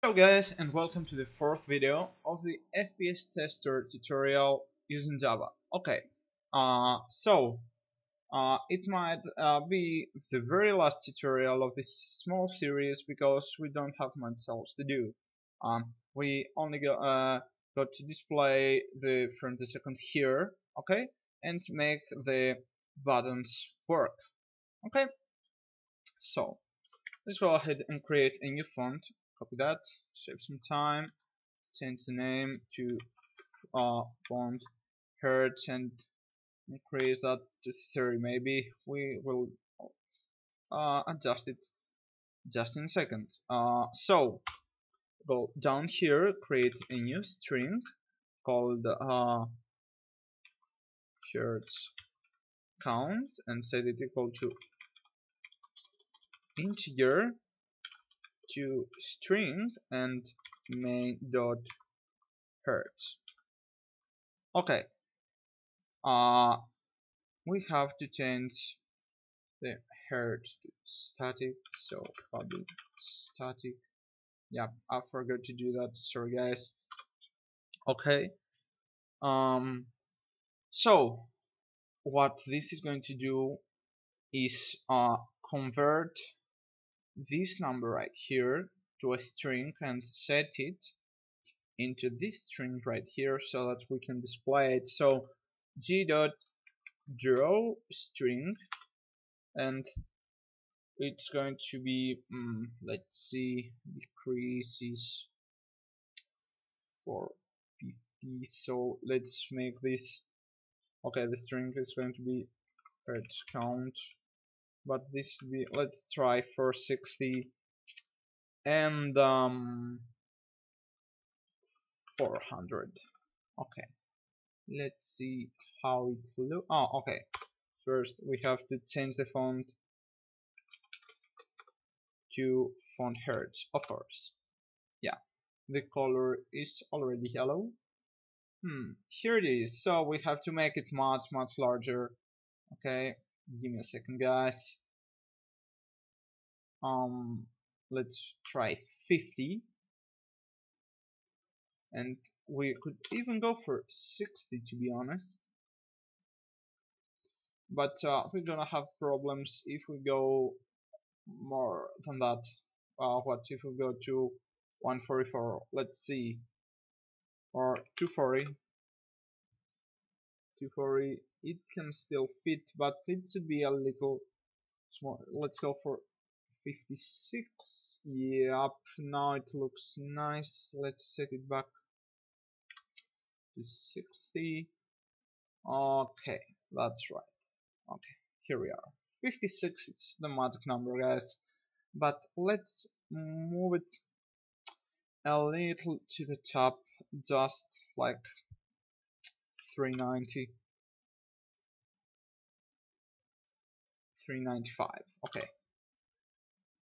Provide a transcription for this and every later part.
Hello guys, and welcome to the fourth video of the FPS Tester tutorial using Java. Okay, it might be the very last tutorial of this small series because we don't have much else to do. We only got to display the from the second here, okay, and make the buttons work. Okay, so let's go ahead and create a new font. Copy that, save some time, change the name to font hertz and increase that to 30 maybe. We will adjust it just in a second. So go down here, create a new string called hertz count and set it equal to integer to string and main dot hertz. Okay, we have to change the hertz to static, so public static. Yeah, I forgot to do that, sorry guys. Okay, so what this is going to do is convert this number right here to a string and set it into this string right here so that we can display it. So g dot draw string, and it's going to be let's see, decreases 450. So let's make this, okay, the string is going to be hertz count, but this will be, let's try 460 and 400. Okay, let's see how it looks. Oh, okay, first we have to change the font to font hertz, of course. Yeah, the color is already yellow. Here it is. So we have to make it much larger. Okay, give me a second guys. Let's try 50, and we could even go for 60 to be honest, but we're gonna have problems if we go more than that. What if we go to 144, let's see, or 240? 240, it can still fit, but it should be a little small. Let's go for 56. Yep, now it looks nice. Let's set it back to 60. Okay, that's right. Okay, here we are. 56 is the magic number guys, but let's move it a little to the top, just like 390, 395. Okay,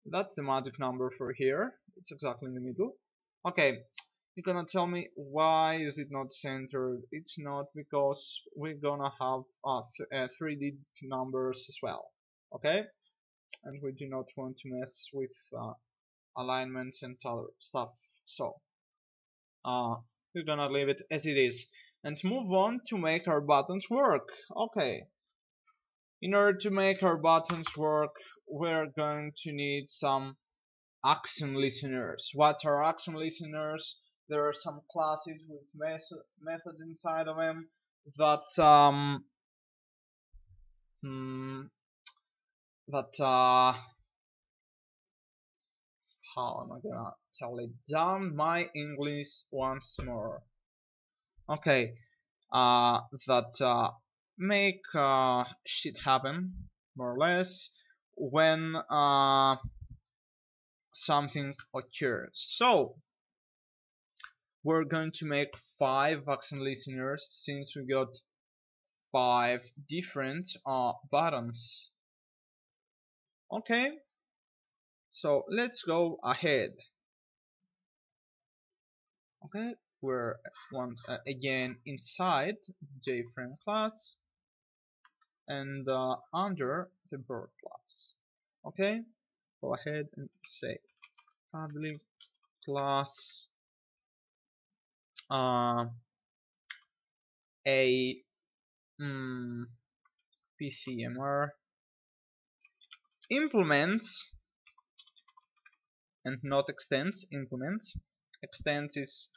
that's the magic number for here. It's exactly in the middle. Okay, you're gonna tell me why is it not centered? It's not because we're gonna have 3-digit numbers as well. Okay, and we do not want to mess with alignment and other stuff. So we're gonna leave it as it is and move on to make our buttons work. Okay, in order to make our buttons work, we're going to need some action listeners. What are action listeners? There are some classes with methods inside of them that how am I gonna tell it down my English once more? Okay, that make shit happen more or less when something occurs. So we're going to make 5 action listeners since we got 5 different buttons. Okay, so let's go ahead. Okay, we're again inside the JFrame class and under the bird class. Okay, go ahead and say public class a PCMR implements and not extends. Implements. Extends is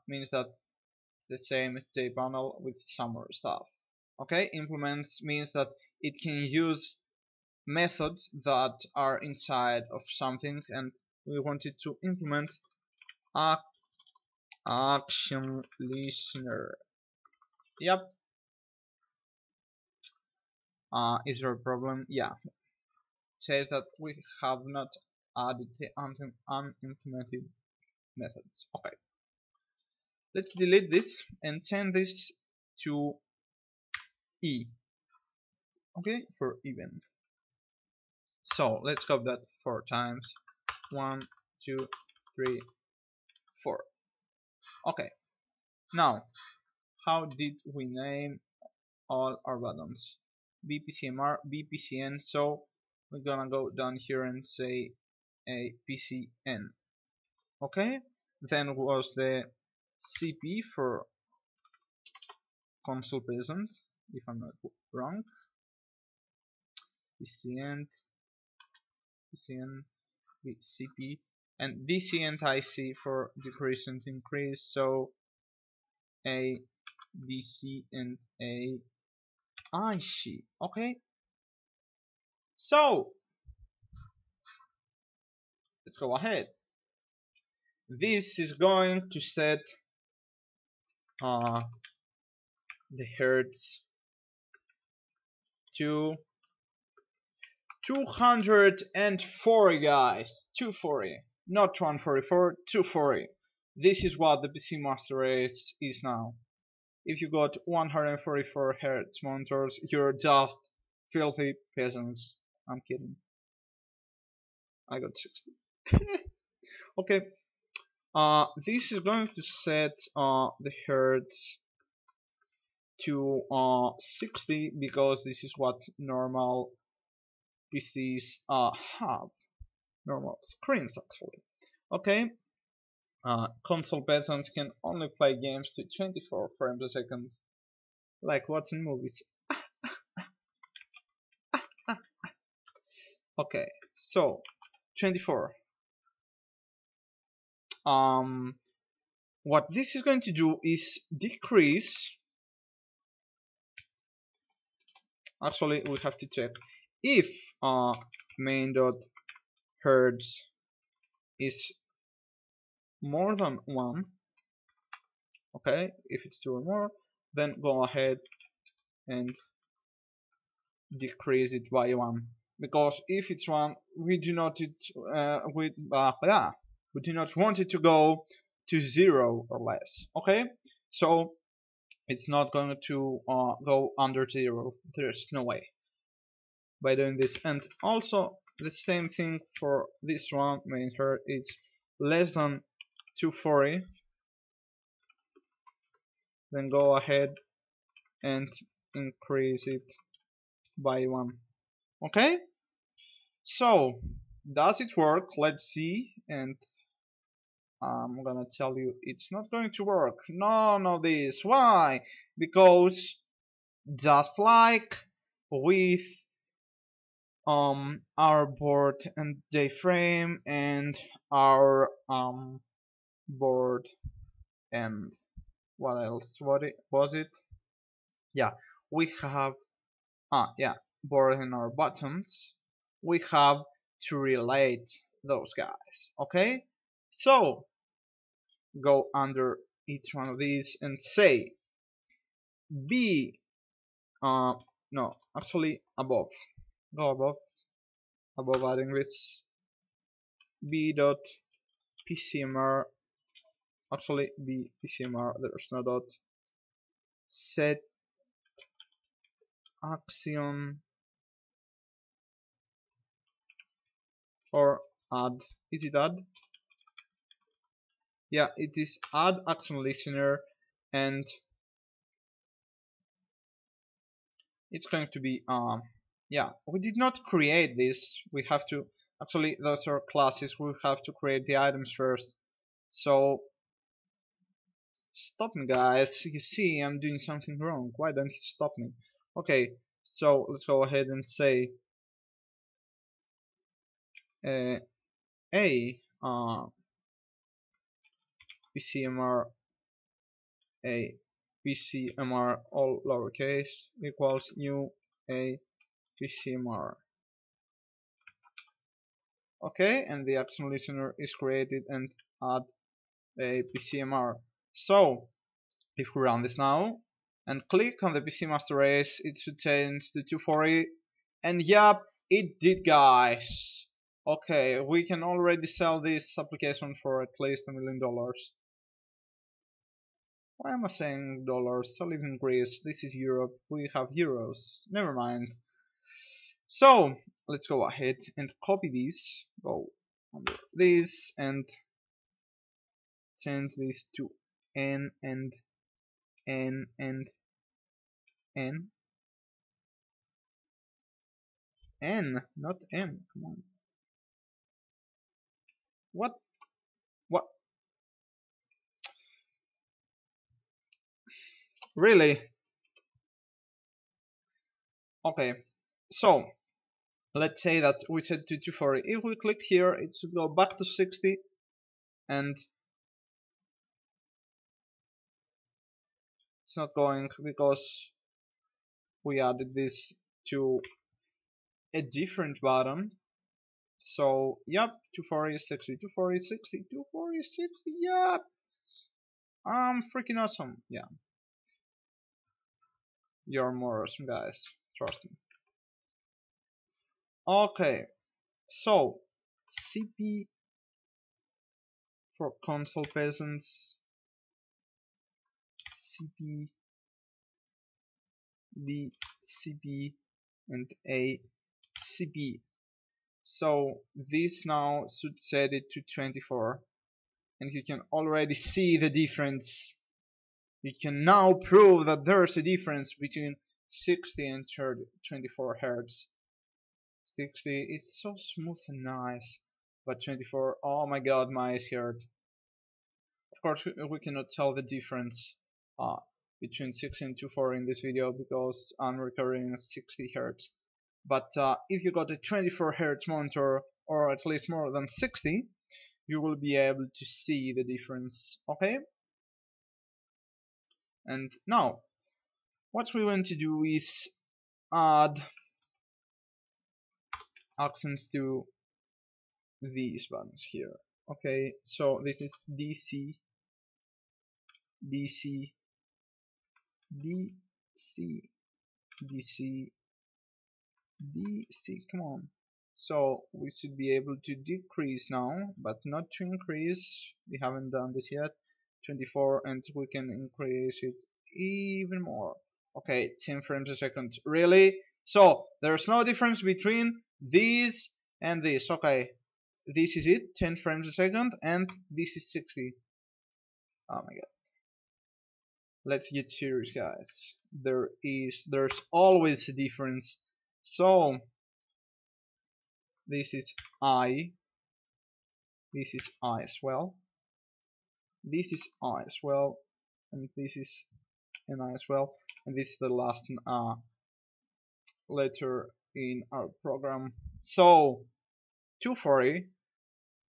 means that it's the same as jpanel with some more stuff. Okay, implements means that it can use methods that are inside of something, and we wanted to implement a action listener. Yep. Is there a problem? Yeah. It says that we have not added the unimplemented methods. Okay. Let's delete this and change this to E. Okay, for event. So let's copy that 4 times. 1, 2, 3, 4. Okay. Now, how did we name all our buttons? BPCMR, BPCN. So we're gonna go down here and say a PCN. Okay. Then was the CP for console present, if I'm not wrong. PCN, PCN, CP, and DC and IC for decrease and increase. So a DC and a IC. Okay. So let's go ahead. This is going to set the hertz to 240, guys. 240, not 144, 240. This is what the PC Master Race is now. If you got 144 hertz monitors, you're just filthy peasants. I'm kidding. I got 60. Okay. This is going to set the hertz to 60 because this is what normal PCs have. Normal screens actually. Okay. Console peasants can only play games to 24 frames a second, like watching movies. Okay, so 24. What this is going to do is decrease. Actually, we have to check if main.hertz is more than 1. Okay, if it's 2 or more, then go ahead and decrease it by 1. Because if it's 1, we do not we do not want it to go to 0 or less. Okay, so it's not going to go under 0. There's no way by doing this. And also the same thing for this one. Main hertz it's less than 240. Then go ahead and increase it by 1. Okay, so does it work? Let's see. And I'm gonna tell you it's not going to work. None of this. Why? Because just like with our board and JFrame and our board and what else? What it was it? Yeah, we have board and our buttons. We have to relate those guys. Okay, so go under each one of these and say B. No, actually above. Go above adding this B dot PCMR. Actually B PCMR. There's no dot. Set action or add. Is it add? Yeah, it is add action listener, and it's going to be yeah, we did not create this. We have to actually, those are classes. We have to create the items first. So stop me, guys. You see I'm doing something wrong. Why don't you stop me? Okay, so let's go ahead and say uh, a PCMR a PCMR all lowercase equals new a PCMR. Okay, and the action listener is created and add a PCMR. So if we run this now and click on the PC Master Race, it should change to 240, and yep, it did, guys. Okay, we can already sell this application for at least $1 million. Why am I saying dollars? I live in Greece. This is Europe. We have euros. Never mind. So let's go ahead and copy this. Go under this and change this to N and N and N. N, not M. Come on. What? What? Really? Okay. So let's say that we set to 240. If we click here, it should go back to 60, and it's not going because we added this to a different button. So yep, 240 is 60, 240 is 60, 240 is 60. Yep, I'm freaking awesome. Yeah, you're more awesome, guys. Trust me. Okay, so CP for console peasants, CP, B, CP, and A, CP. So this now should set it to 24, and you can already see the difference. You can now prove that there's a difference between 60 and 24 Hertz. 60, it's so smooth and nice, but 24, oh my god, my eyes hurt. Of course, we cannot tell the difference between 60 and 24 in this video because I'm recording at 60 Hertz. But if you got a 24 Hertz monitor, or at least more than 60, you will be able to see the difference. Okay? And now, what we want to do is add accents to these buttons here. Okay, so this is DC, DC, DC, DC, DC, come on. So we should be able to decrease now, but not to increase. We haven't done this yet. 24, and we can increase it even more. Okay, 10 frames a second. Really? So there's no difference between these and this. Okay, this is it, 10 frames a second, and this is 60. Oh my god. Let's get serious, guys. There's always a difference. So this is I, this is I as well, this is I as well, and this is an I as well, and this is the last letter in our program. So 240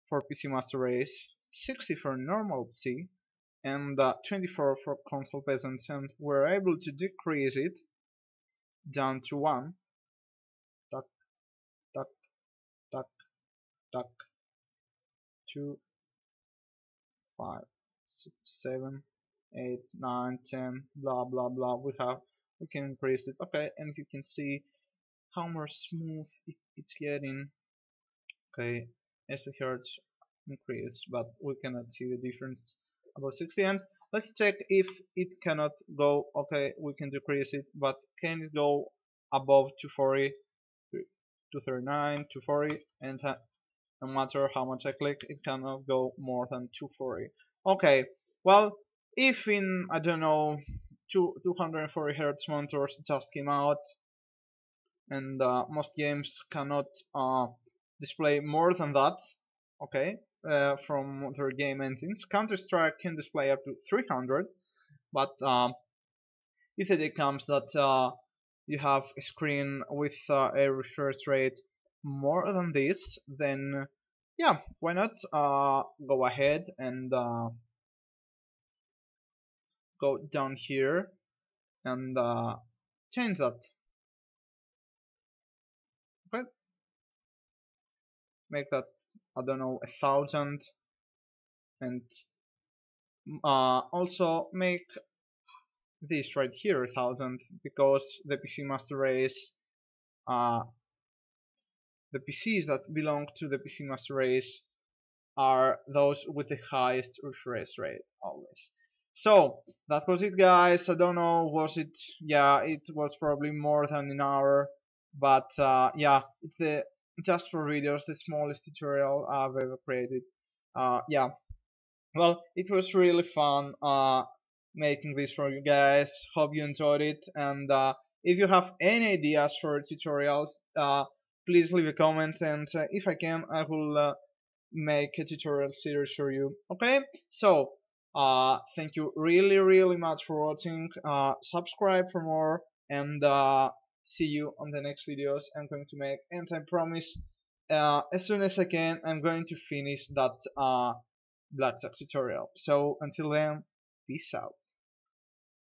for PC Master Race, 60 for normal PC, and 24 for console peasants, and we're able to decrease it down to 1. Duck, duck, duck, duck. 2, 5, 6, 7, 8, 9, 10, blah blah blah. We can increase it. Okay, and you can see how more smooth it's getting. Okay, as the hertz increase, but we cannot see the difference about 60. And let's check if it cannot go. Okay, we can decrease it, but can it go above 240, 239, 240, and no matter how much I click, it cannot go more than 240. Okay, well, if in, I don't know, 240 Hz monitors just came out, and most games cannot display more than that, okay, from their game engines. Counter-Strike can display up to 300, but if the day comes that you have a screen with a refresh rate more than this, then yeah, why not go ahead and go down here and change that. Okay, make that, I don't know, 1,000, and also make this right here 1,000, because the PC master race, uh, the PCs that belong to the PC master race are those with the highest refresh rate always. So that was it, guys. I don't know, was it, yeah, it was probably more than an hour, but yeah, it's the just for videos the smallest tutorial I've ever created. Yeah, well, it was really fun making this for you guys. Hope you enjoyed it, and if you have any ideas for tutorials, please leave a comment, and if I can, I will make a tutorial series for you. Okay, so thank you really much for watching. Subscribe for more, and see you on the next videos I'm going to make, and I promise as soon as I can I'm going to finish that Blackjack tutorial. So until then, peace out.